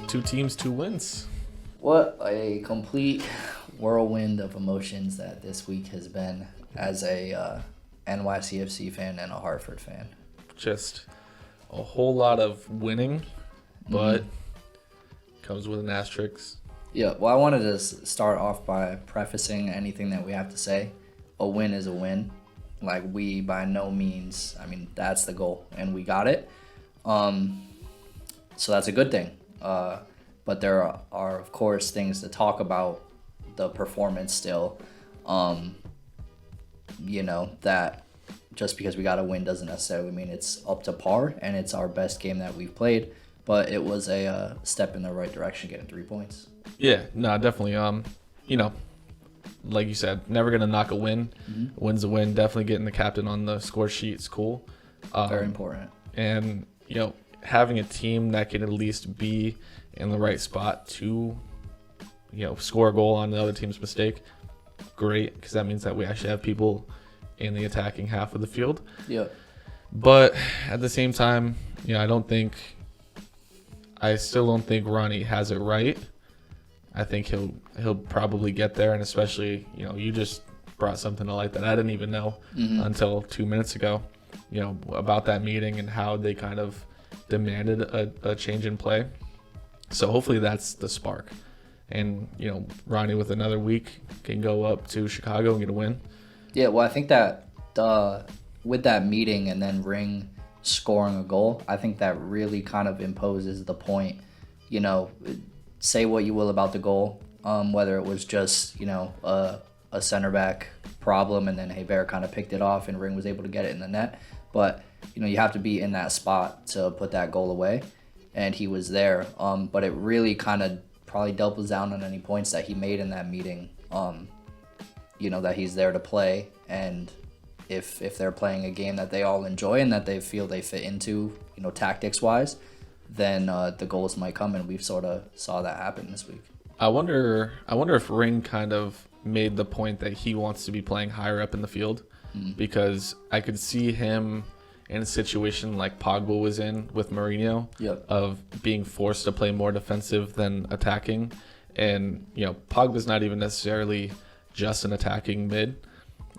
Two teams, two wins. What a complete whirlwind of emotions that this week has been as a NYCFC fan and a Hartford fan. Just a whole lot of winning, but comes with an asterisk. Yeah, well, I wanted to start off by prefacing anything that we have to say. A win is a win. Like, we by no means, that's the goal, and we got it. So that's a good thing. But there are, of course, things to talk about the performance still. That just because we got a win doesn't necessarily mean it's up to par, and it's our best game that we've played. But it was a step in the right direction, getting 3 points. Yeah, no, definitely. Like you said, never gonna knock a win. A win's a win. Definitely getting the captain on the score sheet is cool. Very important. And having a team that can at least be in the right spot to, score a goal on the other team's mistake, great, because that means that we actually have people in the attacking half of the field. Yeah. But at the same time, I still don't think Ronnie has it right. I think he'll probably get there, and especially, you just brought something to light that I didn't even know until 2 minutes ago, about that meeting and how they kind of demanded a change in play. So hopefully that's the spark. And, Ronnie with another week can go up to Chicago and get a win. Yeah, well, I think that with that meeting and then Ring scoring a goal, I think that really kind of imposes the point. Say what you will about the goal, whether it was just, a center back problem and then Hebert kind of picked it off and Ring was able to get it in the net. But, you have to be in that spot to put that goal away. And he was there. But it really kind of probably doubles down on any points that he made in that meeting, that he's there to play. And if they're playing a game that they all enjoy and that they feel they fit into, tactics-wise, then the goals might come, and we've sort of saw that happen this week. I wonder if Ring kind of made the point that he wants to be playing higher up in the field, because I could see him in a situation like Pogba was in with Mourinho, of being forced to play more defensive than attacking. And, Pogba's not even necessarily just an attacking mid.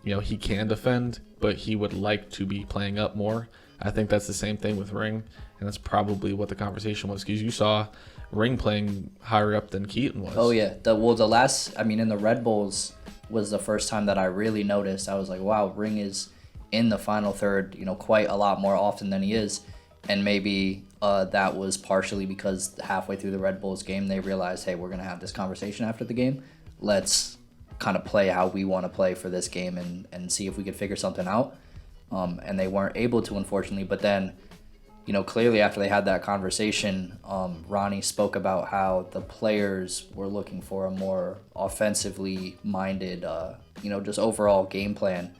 He can defend, but he would like to be playing up more. I think that's the same thing with Ring, and that's probably what the conversation was, because you saw Ring playing higher up than Keaton was. Oh, yeah. In the Red Bulls was the first time that I really noticed. I was like, wow, Ring is in the final third, quite a lot more often than he is. And maybe that was partially because halfway through the Red Bulls game, they realized, hey, we're going to have this conversation after the game. Let's kind of play how we want to play for this game and see if we could figure something out. And they weren't able to, unfortunately. But then, clearly after they had that conversation, Ronnie spoke about how the players were looking for a more offensively minded, just overall game plan.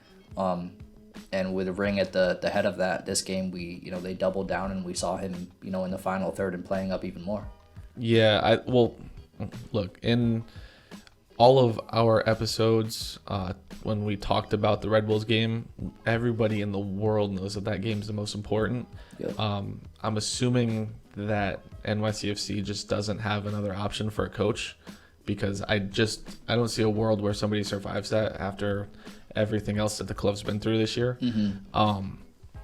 And with Ring at the head of that, this game, they doubled down and we saw him, in the final third and playing up even more. Yeah, look, in all of our episodes, when we talked about the Red Bulls game, everybody in the world knows that game is the most important. Yep. I'm assuming that NYCFC just doesn't have another option for a coach, because I don't see a world where somebody survives that after everything else that the club's been through this year.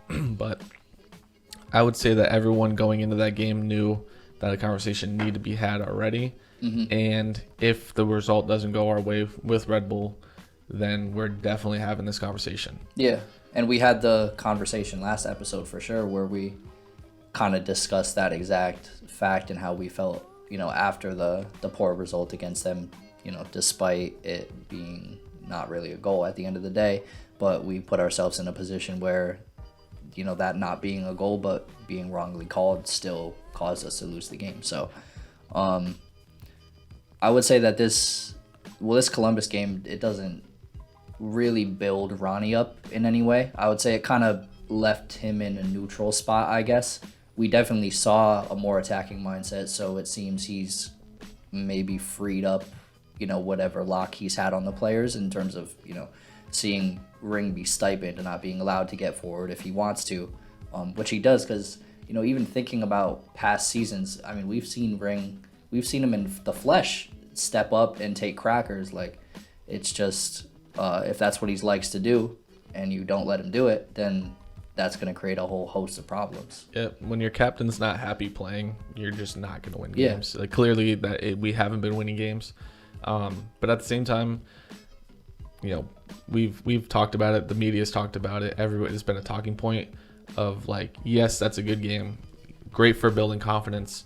But I would say that everyone going into that game knew that a conversation needed to be had already. And if the result doesn't go our way with Red Bull, then we're definitely having this conversation. Yeah, and we had the conversation last episode for sure, where we kind of discussed that exact fact and how we felt, after the poor result against them, despite it being not really a goal at the end of the day. But we put ourselves in a position where, that not being a goal but being wrongly called still caused us to lose the game. So I would say that this Columbus game, it doesn't really build Ronnie up in any way. I would say it kind of left him in a neutral spot, I guess. We definitely saw a more attacking mindset, so it seems he's maybe freed up, whatever lock he's had on the players in terms of, seeing Ring be stipend and not being allowed to get forward if he wants to, which he does, because, even thinking about past seasons, we've seen Ring we've seen him in the flesh step up and take crackers. Like, it's just if that's what he likes to do, and you don't let him do it, then that's going to create a whole host of problems. Yeah, when your captain's not happy playing, you're just not going to win games. Like, clearly we haven't been winning games, but at the same time, we've talked about it. The media's talked about it. Everybody's been a talking point of like, yes, that's a good game, great for building confidence.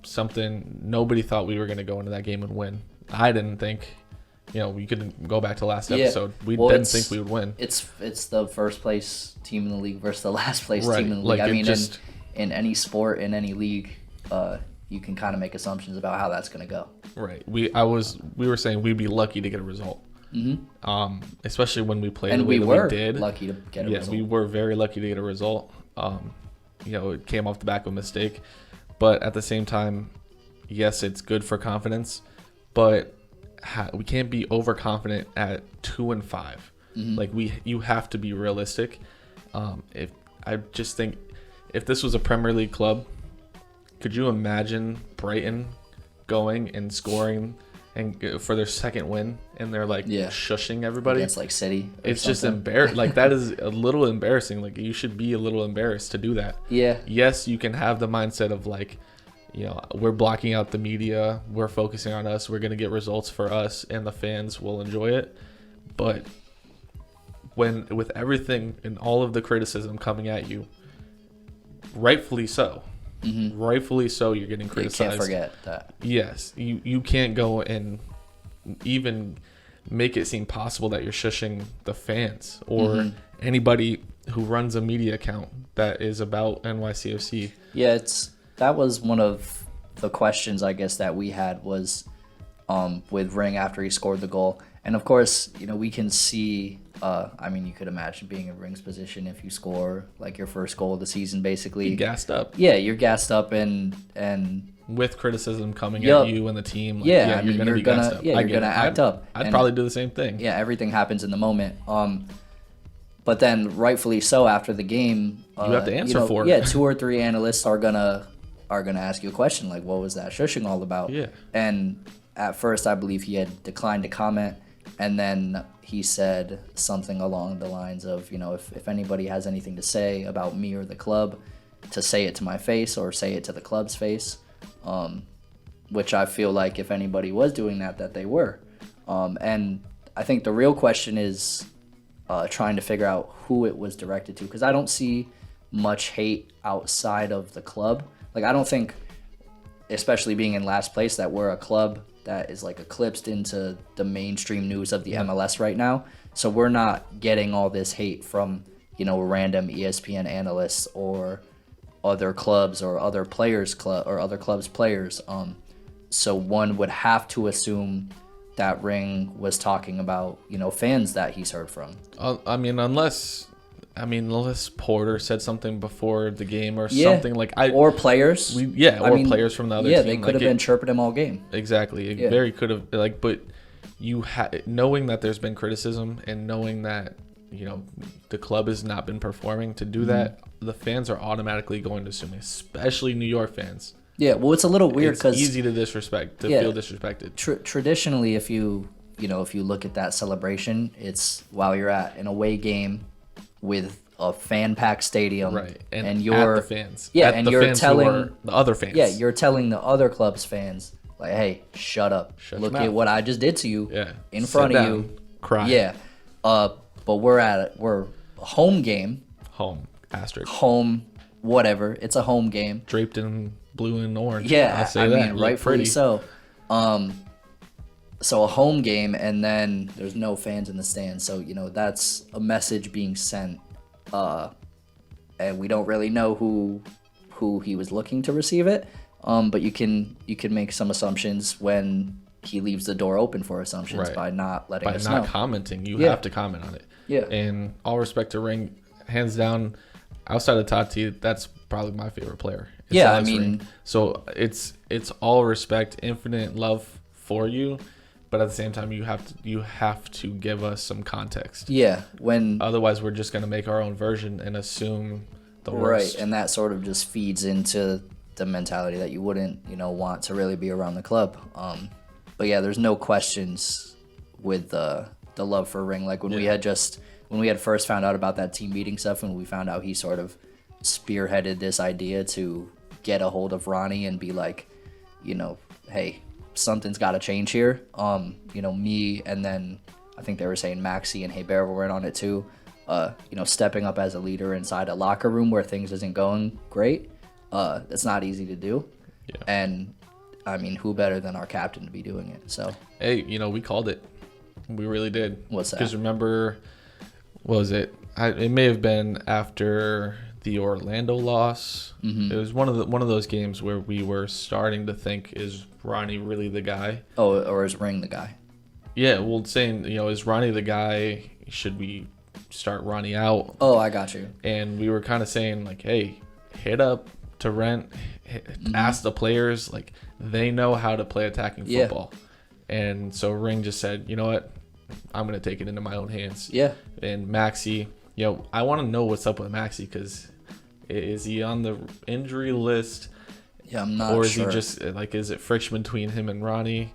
Something nobody thought we were going to go into that game and win. I didn't think. We could go back to last episode. We didn't think we would win. It's the first place team in the league versus the last place team in the league. I mean, in any sport, in any league, you can kind of make assumptions about how that's going to go. Right. We were saying we'd be lucky to get a result. Especially when we played the way that we did. Lucky to get a result. Yeah, we were very lucky to get a result. It came off the back of a mistake, but at the same time, yes, it's good for confidence, but we can't be overconfident at 2-5. Like you have to be realistic. I just think if this was a Premier League club, could you imagine Brighton going and scoring and for their second win, and they're like shushing everybody? Against like City. It's just embarrassing. Like, that is a little embarrassing. Like, you should be a little embarrassed to do that. Yeah. Yes, you can have the mindset of like, we're blocking out the media. We're focusing on us. We're going to get results for us, and the fans will enjoy it. But with everything and all of the criticism coming at you, rightfully so. Rightfully so, you're getting criticized. You can't forget that. Yes. You can't go and even make it seem possible that you're shushing the fans or anybody who runs a media account that is about NYCFC. Yeah, that was one of the questions, I guess, that we had was with Ring after he scored the goal. And, of course, we can see, you could imagine being in Ring's position if you score, like, your first goal of the season, basically. You're gassed up. Yeah, you're gassed up and with criticism coming at you and the team. Like, you're going to be gassed up. Yeah, you're going to act up. I'd probably do the same thing. Yeah, everything happens in the moment. But then, rightfully so, after the game, you have to answer for it. Yeah, 2 or 3 analysts are gonna ask you a question like, "What was that shushing all about?" Yeah. And at first, I believe he had declined to comment, and then he said something along the lines of, if anybody has anything to say about me or the club, to say it to my face or say it to the club's face, which I feel like if anybody was doing that they were. And I think the real question is trying to figure out who it was directed to, because I don't see much hate outside of the club. Like, I don't think, especially being in last place, that we're a club that is like eclipsed into the mainstream news of the MLS right now. So we're not getting all this hate from, random ESPN analysts or other clubs or other clubs' players. So one would have to assume that Ring was talking about, fans that he's heard from. Unless Porter said something before the game or something like or players. Players from the other team. Yeah, they could have been chirping him all game. Exactly. It very could have but knowing that there's been criticism and knowing that the club has not been performing, to do that, the fans are automatically going to assume, especially New York fans. Yeah, well, it's a little weird because it's easy to feel disrespected. Traditionally, if you look at that celebration, it's while you're at an away game with a fan-packed stadium, right? And you're at the fans, and you're telling the other fans, you're telling the other club's fans, like, hey, shut up, look at what I just did to you, in front of you, cry, but we're a home game, whatever, it's a home game, draped in blue and orange. Yeah, rightfully so. So a home game, and then there's no fans in the stands. So, that's a message being sent. And we don't really know who he was looking to receive it. But you can make some assumptions when he leaves the door open for assumptions by not letting us know. By not commenting. You have to comment on it. Yeah. And all respect to Ring, hands down, outside of Tati, that's probably my favorite player. Ring. So it's all respect, infinite love for you. But at the same time, you have to give us some context. Yeah, otherwise we're just going to make our own version and assume the worst. Right, and that sort of just feeds into the mentality that you wouldn't, want to really be around the club. But yeah, there's no questions with the love for Ring. Like when we had first found out about that team meeting stuff, and we found out he sort of spearheaded this idea to get a hold of Ronnie and be like, hey, something's got to change here. Me, and then I think they were saying Maxi and Hebert were in on it too. Stepping up as a leader inside a locker room where things isn't going great. It's not easy to do. Yeah. And I mean, who better than our captain to be doing it? So hey, we called it. We really did. What's that? Because remember, what was it? It may have been after the Orlando loss. Mm-hmm. It was one of those games where we were starting to think, is Ronnie really the guy? Oh, or is Ring the guy? Yeah, well, saying, is Ronnie the guy? Should we start Ronnie out? Oh, I got you. And we were kind of saying, like, hey, hit up to Rent, ask the players, like, they know how to play attacking football. And so Ring just said, you know what? I'm going to take it into my own hands. Yeah. And Maxi, I want to know what's up with Maxi, because is he on the injury list? Yeah, I'm not sure. Or is he just, like, is it friction between him and Ronnie?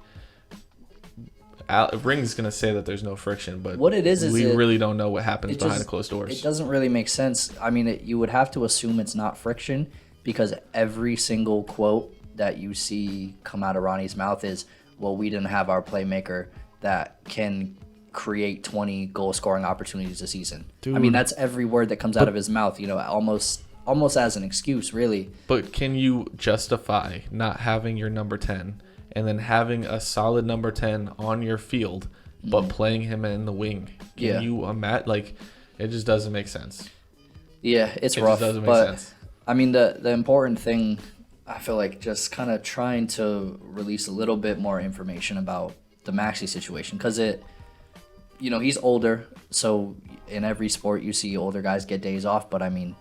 Ring's going to say that there's no friction, but what it is we really don't know what happens behind closed doors. It doesn't really make sense. I mean, you would have to assume it's not friction, because every single quote that you see come out of Ronnie's mouth is, well, we didn't have our playmaker that can create 20 goal-scoring opportunities a season. Dude. I mean, that's every word that comes out of his mouth, almost as an excuse, really. But can you justify not having your number 10 and then having a solid number 10 on your field, but playing him in the wing? Can you imagine? Like, it just doesn't make sense. Yeah, it's rough. It just doesn't make sense. I mean, the important thing, I feel like, just kind of trying to release a little bit more information about the Maxi situation, because he's older, so in every sport you see older guys get days off, but I mean,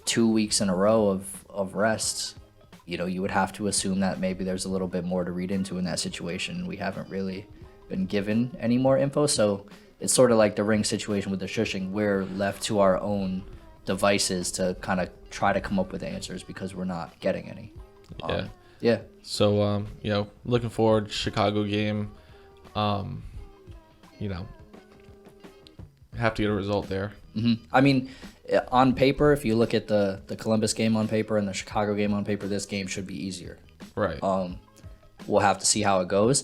2 weeks in a row of rest, you would have to assume that maybe there's a little bit more to read into in that situation. We haven't really been given any more info, so it's sort of like the Ring situation with the shushing. We're left to our own devices to kind of try to come up with answers, because we're not getting any. Yeah. So, looking forward to Chicago game. Have to get a result there. Mm-hmm. I mean, on paper, if you look at the Columbus game on paper and the Chicago game on paper, this game should be easier. Right. We'll have to see how it goes.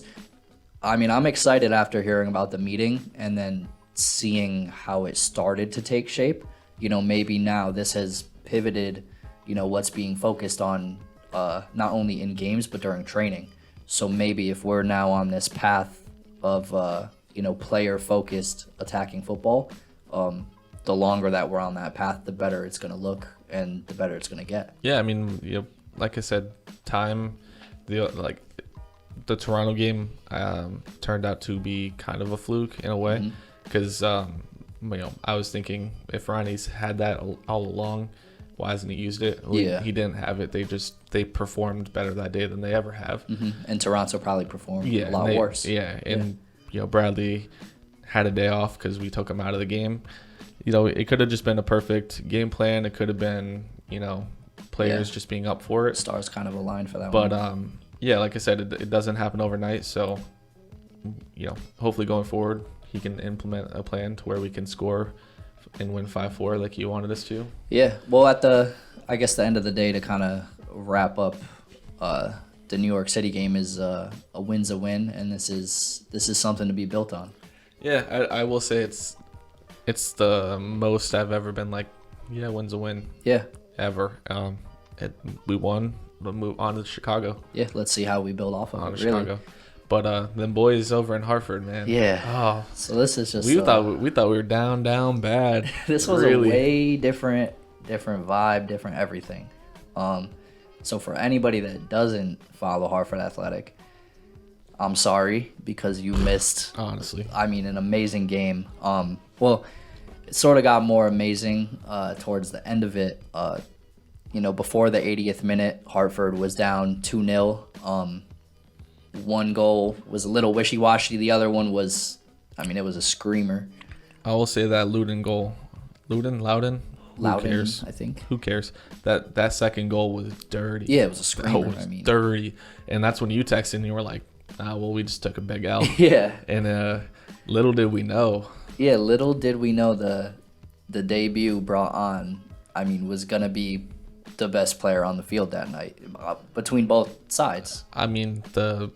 I mean, I'm excited after hearing about the meeting and then seeing how it started to take shape. Maybe now this has pivoted, what's being focused on, not only in games, but during training. So maybe if we're now on this path of, player-focused attacking football, the longer that we're on that path, the better it's going to look and the better it's going to get. Yeah, I mean, like I said, the Toronto game turned out to be kind of a fluke in a way, because I was thinking, if Ronnie's had that all along, why hasn't he used it? He didn't have it. They performed better that day than they ever have. Mm-hmm. And Toronto probably performed a lot worse. Yeah, and Bradley had a day off because we took him out of the game. It could have just been a perfect game plan. It could have been, players just being up for it. Stars kind of aligned for that one. But like I said, it doesn't happen overnight. So, hopefully going forward, he can implement a plan to where we can score and win 5-4 like he wanted us to. Yeah. Well, at the end of the day, to kind of wrap up, the New York City game is a win's a win, and this is something to be built on. Yeah, I will say it's the most I've ever been like, yeah, win's a win. Yeah. Ever. We won. We'll move on to Chicago. Yeah, let's see how we build off of it. Chicago. Really. But them boys over in Hartford, man. Yeah. Oh, so this is just. We thought we were down bad. This was really a way different vibe, different everything. So for anybody that doesn't follow Hartford Athletic, I'm sorry, because you missed. Honestly. I mean, an amazing game. Well, it sort of got more amazing towards the end of it. Before the 80th minute, Hartford was down 2-0. One goal was a little wishy-washy. The other one was, it was a screamer. I will say that Loudon goal. Loudon? Loudon, cares? I think. Who cares? That second goal was dirty. Yeah, it was a screamer. That was dirty. And that's when you texted and you were like, well, we just took a big L. Yeah. And little did we know. Yeah, little did we know the debut brought on, was going to be the best player on the field that night between both sides. The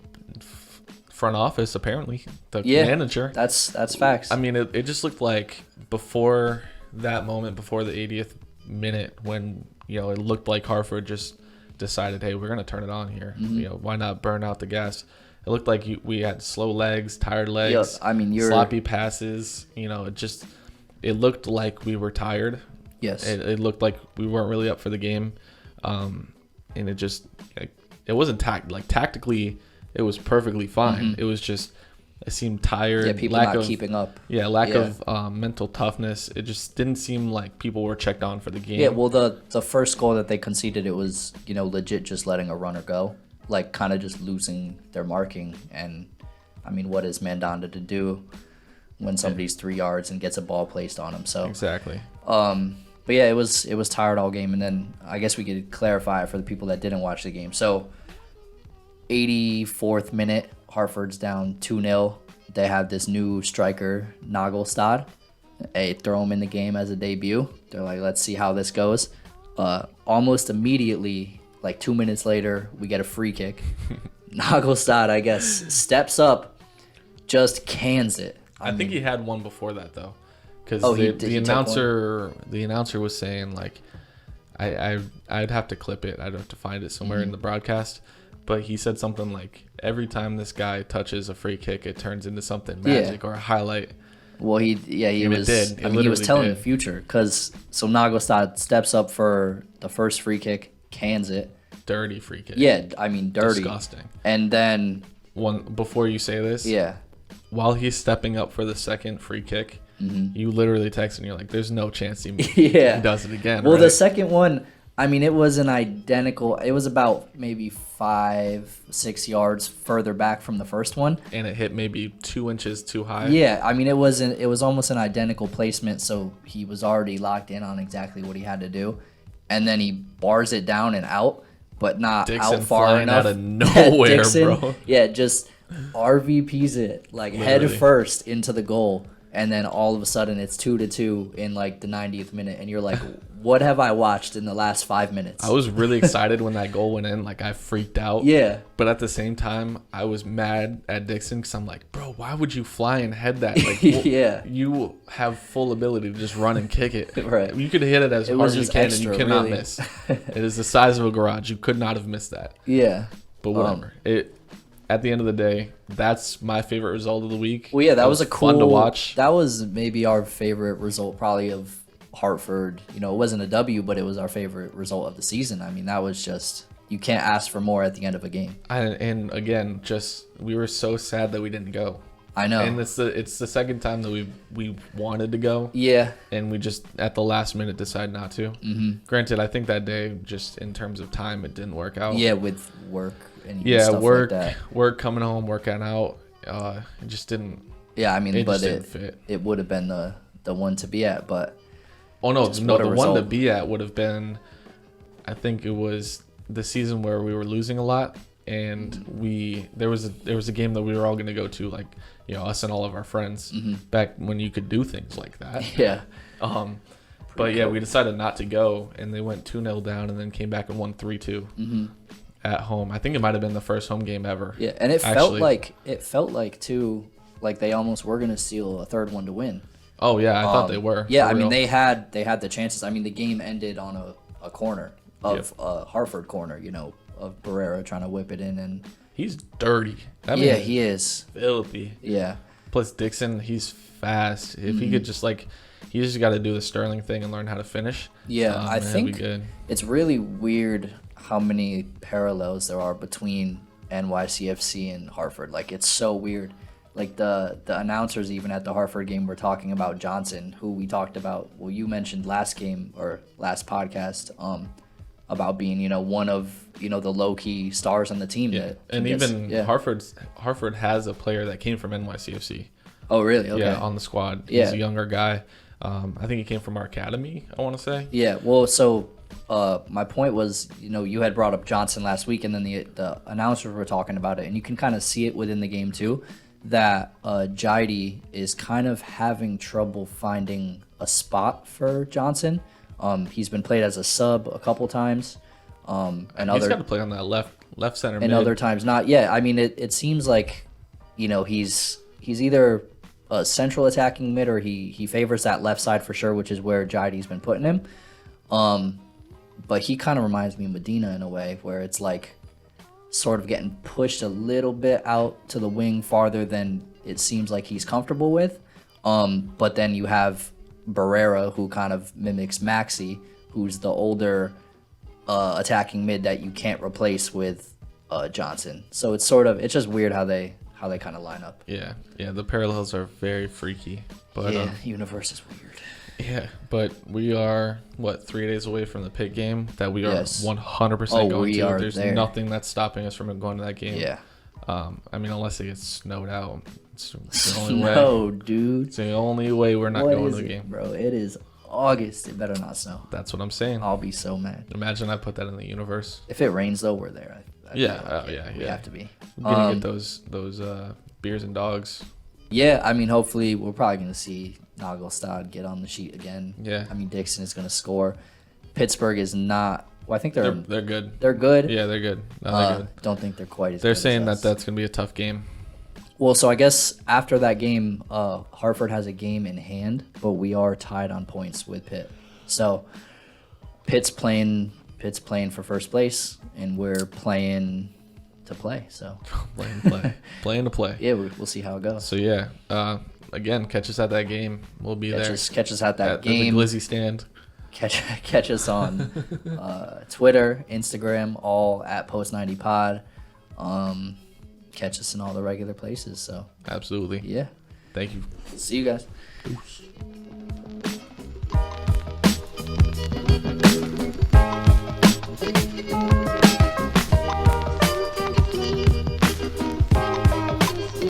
front office, apparently, the manager. That's facts. It just looked like before that moment, before the 80th minute, when it looked like Hartford just decided, hey, we're gonna turn it on here. Why not burn out the gas? It looked like we had slow legs, tired legs, sloppy passes. It looked like we were tired. Yes. It looked like we weren't really up for the game, and it wasn't tactically. It was perfectly fine. It was just it seemed tired. Yeah, people not keeping up. Yeah, lack of mental toughness. It just didn't seem like people were checked on for the game. Yeah, well, the first goal that they conceded, it was legit just letting a runner go, kind of just losing their marking. And what is Mandanda to do when somebody's 3 yards and gets a ball placed on him? So exactly. But yeah, it was tired all game. And then I guess we could clarify for the people that didn't watch the game. So 84th minute, Hartford's down 2-0. They have this new striker, Naglestad. They throw him in the game as a debut. They're like, let's see how this goes. Almost immediately, 2 minutes later, we get a free kick. Naglestad, I guess, steps up, just cans it. I think he had one before that, though. Because the announcer was saying, I'd have to clip it. I'd have to find it somewhere in the broadcast. But he said something like, every time this guy touches a free kick, it turns into something magic or a highlight. Well, he was telling the future. So Naglestad steps up for the first free kick, cans it. Dirty free kick. Yeah, dirty. Disgusting. And then... Before you say this, while he's stepping up for the second free kick, you literally text and you're like, there's no chance he does it again. Well, right? The second one... it was an identical. It was about maybe 5-6 yards further back from the first one, and it hit maybe 2 inches too high. Yeah, it wasn't. It was almost an identical placement, so he was already locked in on exactly what he had to do, and then he bars it down and out, but not Dixon out far flying enough. Out of nowhere, Dixon, bro. Yeah, just RVPs it head first into the goal, and then all of a sudden it's 2-2 in the 90th minute, and you're like. What have I watched in the last 5 minutes? I was really excited when that goal went in. I freaked out. Yeah. But at the same time, I was mad at Dixon because I'm like, bro, why would you fly and head that? Yeah. You have full ability to just run and kick it. Right. You could hit it as hard as you can, extra, and you cannot really. miss. It is the size of a garage. You could not have missed that. Yeah. But whatever. At the end of the day, that's my favorite result of the week. Well, yeah, that was a cool... fun to watch. That was maybe our favorite result probably of Hartford. It wasn't a W, but it was our favorite result of the season. that was just, you can't ask for more at the end of a game. And again, just we were so sad that we didn't go. I know. And it's the second time that we wanted to go. Yeah. And we just at the last minute decided not to. Mm-hmm. Granted, I think that day, just in terms of time, it didn't work out. Yeah, with work and stuff work, like that. Work coming home, working out. It just didn't. Yeah, but didn't fit. It would have been the one to be at, but. Oh no, the one to be at would have been, I think it was the season where we were losing a lot, and there was a game that we were all going to go to, us and all of our friends, back when you could do things like that. Yeah. But yeah, we decided not to go, and they went 2-0 down, and then came back and won 3-2 at home. I think it might have been the first home game ever. Yeah, and it felt like too, they almost were going to steal a third one to win. Oh yeah, I thought they were. Yeah, they had the chances. The game ended on a corner of a Hartford corner, of Barrera trying to whip it in, and he's dirty. He is filthy. Yeah. Plus Dixon, he's fast. If he could just he just got to do the Sterling thing and learn how to finish. Yeah, I think it's really weird how many parallels there are between NYCFC and Hartford. It's so weird. The announcers even at the Hartford game were talking about Johnson, who we talked about. Well, you mentioned last game or last podcast, about being one of the low key stars on the team. Yeah, and Hartford has a player that came from NYCFC. Oh really? Okay. Yeah, on the squad. He's a younger guy. I think he came from our academy, I want to say. Yeah, well, so my point was, you had brought up Johnson last week, and then the announcers were talking about it, and you can kind of see it within the game too, that Jaidi is kind of having trouble finding a spot for Johnson. He's been played as a sub a couple times. And he's got to play on that left center and mid. other times not. Yeah, I mean, it seems like, he's either a central attacking mid or he favors that left side for sure, which is where Jaidi's been putting him. But he kind of reminds me of Medina in a way, where it's like sort of getting pushed a little bit out to the wing farther than it seems like he's comfortable with. But then you have Barrera, who kind of mimics Maxi, who's the older attacking mid that you can't replace with Johnson. So it's just weird how they kind of line up. Yeah, the parallels are very freaky. But yeah, universe is weird. Yeah, but we are 3 days away from the Pitt game that we are 100% going to. There's nothing that's stopping us from going to that game. Yeah. I mean, unless it gets snowed out. It's the only Snow, way. dude. It's the only way we're not going to the game. Bro, it is August. It better not snow. That's what I'm saying. I'll be so mad. Imagine I put that in the universe. If it rains, though, we're there. Yeah. We have to be. We're going to get those beers and dogs. Yeah, I mean, hopefully we're probably going to see Naglestad get on the sheet again. Yeah. I mean, Dixon is going to score. Pittsburgh is not. Well, I think they're good. They're good. Yeah, they're good. No, they're good. Don't think they're quite as They're good saying as us. that's going to be a tough game. Well, so I guess after that game, Hartford has a game in hand, but we are tied on points with Pitt. So Pitt's playing for first place, and we're playing to play. So playing to play. Yeah, we'll see how it goes. So yeah, again, catch us at that game. We'll be there. Catch us at that game. At the Glizzy stand. Catch us on Twitter, Instagram, all at Post90Pod. Catch us in all the regular places. So absolutely. Yeah. Thank you. See you guys. Oops.